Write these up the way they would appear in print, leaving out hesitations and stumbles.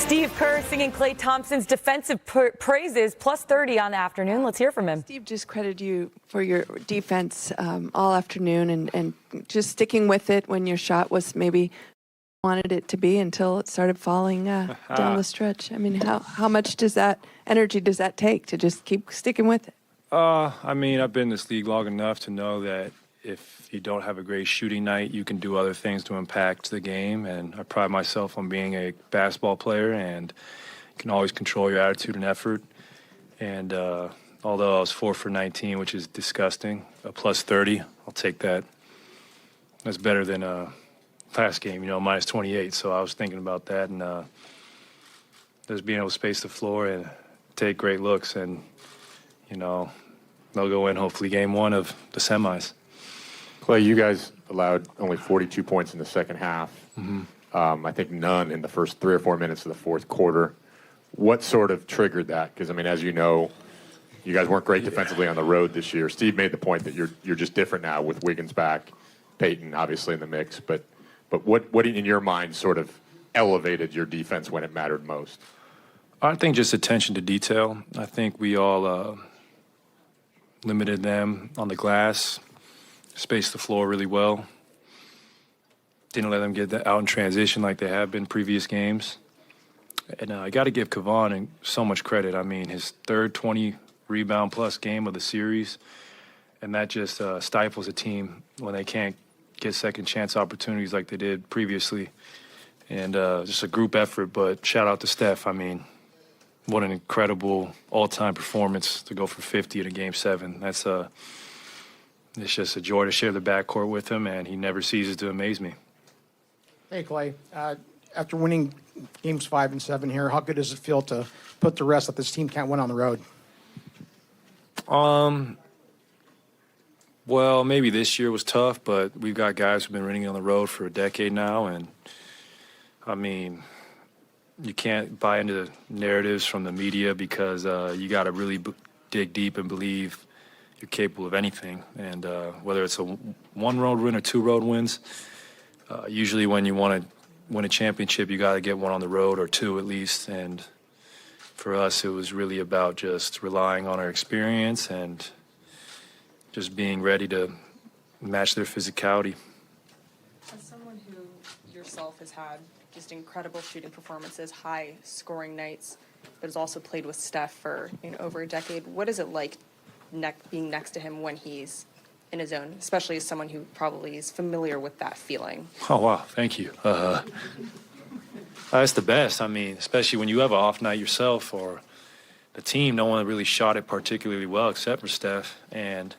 Steve Kerr singing Klay Thompson's defensive praises, plus 30 on the afternoon. Let's hear from him. Steve just credited you for your defense all afternoon and just sticking with it when your shot was maybe wanted it to be until it started falling down the stretch. I mean, how much energy does that take to just keep sticking with it? I mean, I've been in this league long enough to know that if you don't have a great shooting night, you can do other things to impact the game. And I pride myself on being a basketball player, and you can always control your attitude and effort. And although I was 4 for 19, which is disgusting, a plus 30, I'll take that. That's better than last game, minus 28. So I was thinking about that, and just being able to space the floor and take great looks, and they'll go in hopefully game one of the semis. Klay, you guys allowed only 42 points in the second half. I think none in the first 3 or 4 minutes of the fourth quarter. What sort of triggered that? Because, I mean, as you know, you guys weren't great defensively on the road this year. Steve made the point that you're just different now with Wiggins back, Peyton obviously in the mix. But what in your mind sort of elevated your defense when it mattered most? I think just attention to detail. I think we all limited them on the glass, spaced the floor really well. Didn't let them get that out in transition like they have been previous games. And I got to give Kevon so much credit. I mean, his third 20-rebound-plus game of the series, and that just stifles a team when they can't get second-chance opportunities like they did previously. And just a group effort, but shout out to Steph. I mean, what an incredible all-time performance to go for 50 in a Game 7. It's just a joy to share the backcourt with him, and he never ceases to amaze me. Hey, Klay. After winning Games 5 and 7 here, how good does it feel to put to rest that this team can't win on the road? Well, maybe this year was tough, but we've got guys who've been winning on the road for a decade now, and, I mean, you can't buy into the narratives from the media because you got to really dig deep and believe you're capable of anything. And whether it's a one road win or 2 road wins, usually when you want to win a championship, you got to get one on the road or 2 at least. And for us, it was really about just relying on our experience and just being ready to match their physicality. As someone who yourself has had just incredible shooting performances, high scoring nights, but has also played with Steph for over a decade, what is it like being next to him when he's in his zone, especially as someone who probably is familiar with that feeling? Oh, wow. Thank you. That's the best. I mean, especially when you have an off night yourself or the team, no one really shot it particularly well except for Steph. And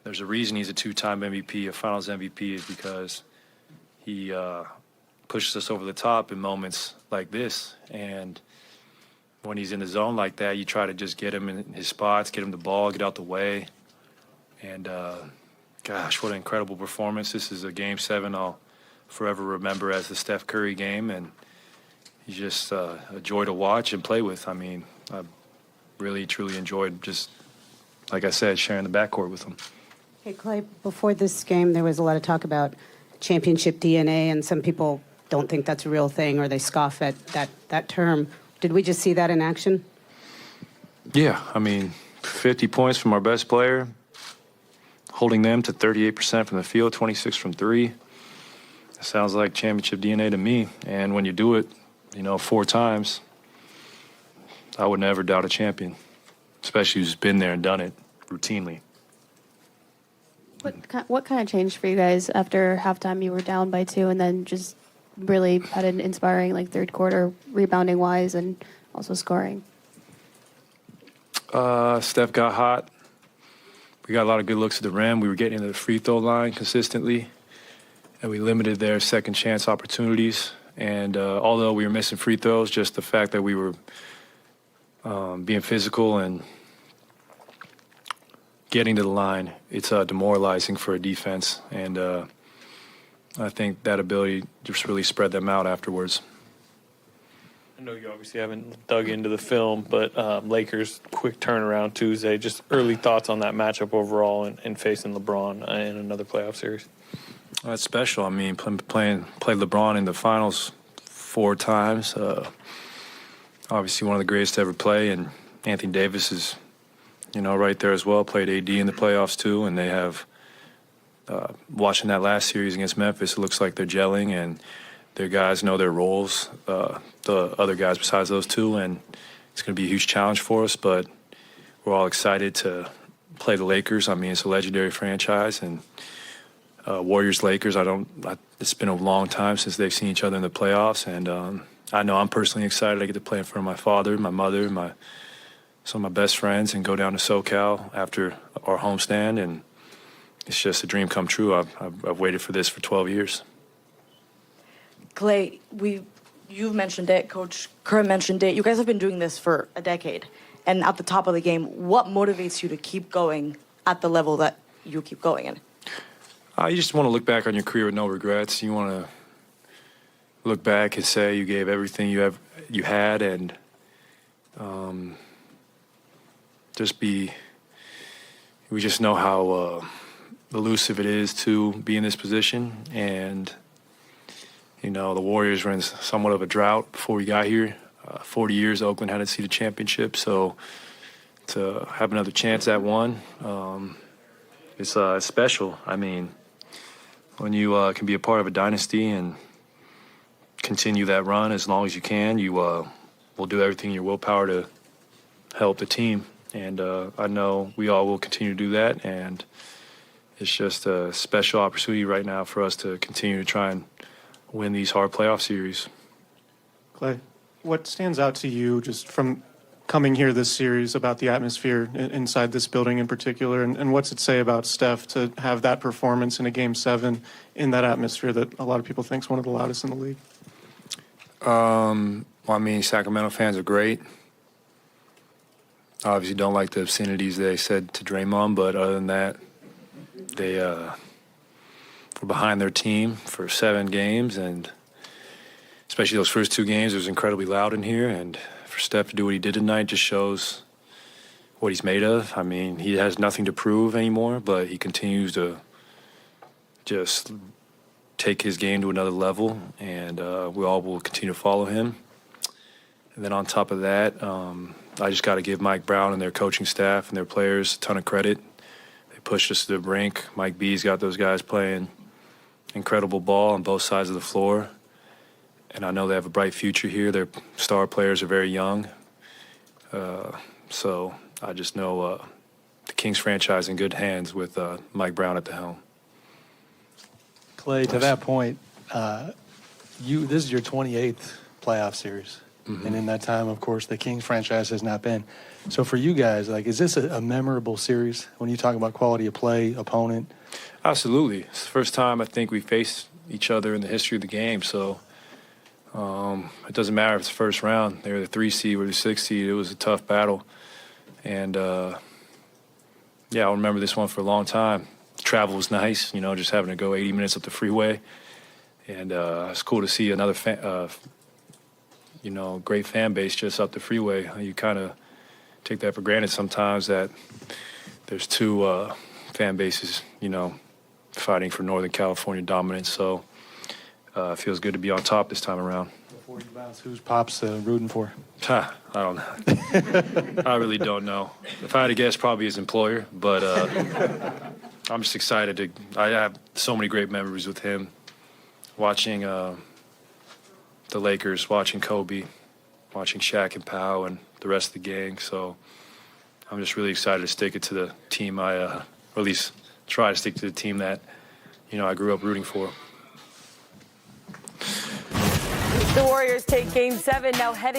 there's a reason he's a 2-time MVP, a Finals MVP, is because he pushes us over the top in moments like this. And when he's in the zone like that, you try to just get him in his spots, get him the ball, get out the way. And, gosh, what an incredible performance. This is a Game 7 I'll forever remember as the Steph Curry game. And he's just a joy to watch and play with. I mean, I really, truly enjoyed just, like I said, sharing the backcourt with him. Hey, Klay, before this game, there was a lot of talk about championship DNA, and some people don't think that's a real thing or they scoff at that term. Did we just see that in action? Yeah, I mean, 50 points from our best player, holding them to 38% from the field, 26 from 3. That sounds like championship DNA to me. And when you do it, 4 times, I would never doubt a champion, especially who's been there and done it routinely. What kind of changed for you guys after halftime? You were down by 2 and then just really had an inspiring third quarter rebounding wise and also scoring. Steph got hot. We got a lot of good looks at the rim. We were getting to the free throw line consistently, and we limited their second chance opportunities. And although we were missing free throws, just the fact that we were being physical and getting to the line, it's demoralizing for a defense. And I think that ability just really spread them out afterwards. I know you obviously haven't dug into the film, but Lakers quick turnaround Tuesday. Just early thoughts on that matchup overall and facing LeBron in another playoff series. That's special. I mean, played LeBron in the finals 4 times. obviously one of the greatest to ever play, and Anthony Davis is, right there as well. Played AD in the playoffs too, and they have. Watching that last series against Memphis, it looks like they're gelling and their guys know their roles, the other guys besides those two, and it's going to be a huge challenge for us, but we're all excited to play the Lakers. I mean, it's a legendary franchise, and Warriors-Lakers, it's been a long time since they've seen each other in the playoffs, and I know I'm personally excited. I get to play in front of my father, my mother, some of my best friends, and go down to SoCal after our homestand, and it's just a dream come true. I've waited for this for 12 years. Klay, you've mentioned it, Coach Kerr mentioned it. You guys have been doing this for a decade. And at the top of the game, what motivates you to keep going at the level that you keep going in? You just want to look back on your career with no regrets. You want to look back and say you gave everything you had, and we just know how elusive it is to be in this position, and the Warriors were in somewhat of a drought before we got here. 40 years Oakland hadn't seen a championship, so to have another chance at one, it's special. I mean, when you can be a part of a dynasty and continue that run as long as you can, you will do everything in your willpower to help the team, and I know we all will continue to do that, and it's just a special opportunity right now for us to continue to try and win these hard playoff series. Klay, what stands out to you just from coming here this series about the atmosphere inside this building in particular, and what's it say about Steph to have that performance in a Game 7 in that atmosphere that a lot of people think is one of the loudest in the league? Sacramento fans are great. Obviously don't like the obscenities they said to Draymond, but other than that, they were behind their team for 7 games, and especially those first 2 games, it was incredibly loud in here, and for Steph to do what he did tonight just shows what he's made of. I mean, he has nothing to prove anymore, but he continues to just take his game to another level, and we all will continue to follow him. And then on top of that, I just got to give Mike Brown and their coaching staff and their players a ton of credit. They pushed us to the brink. Mike B's got those guys playing incredible ball on both sides of the floor. And I know they have a bright future here. Their star players are very young. So I just know the Kings franchise in good hands with Mike Brown at the helm. Klay, to that point, this is your 28th playoff series. Mm-hmm. And in that time, of course, the Kings franchise has not been. So for you guys, is this a memorable series when you talk about quality of play, opponent? Absolutely. It's the first time I think we faced each other in the history of the game. So it doesn't matter if it's the first round. They were the 3 seed, we're the 6 seed. It was a tough battle. And, I'll remember this one for a long time. Travel was nice, just having to go 80 minutes up the freeway. And it's cool to see another great fan base just up the freeway. You kind of take that for granted sometimes that there's 2 fan bases, fighting for Northern California dominance. So it feels good to be on top this time around. Before you bounce, who's Pops rooting for? I don't know. I really don't know. If I had to guess, probably his employer. But I'm just excited I have so many great memories with him. Watching the Lakers, watching Kobe, watching Shaq and Pau and the rest of the gang. So I'm just really excited to stick it to the team or at least try to stick to the team that, I grew up rooting for. The Warriors take Game 7, now heading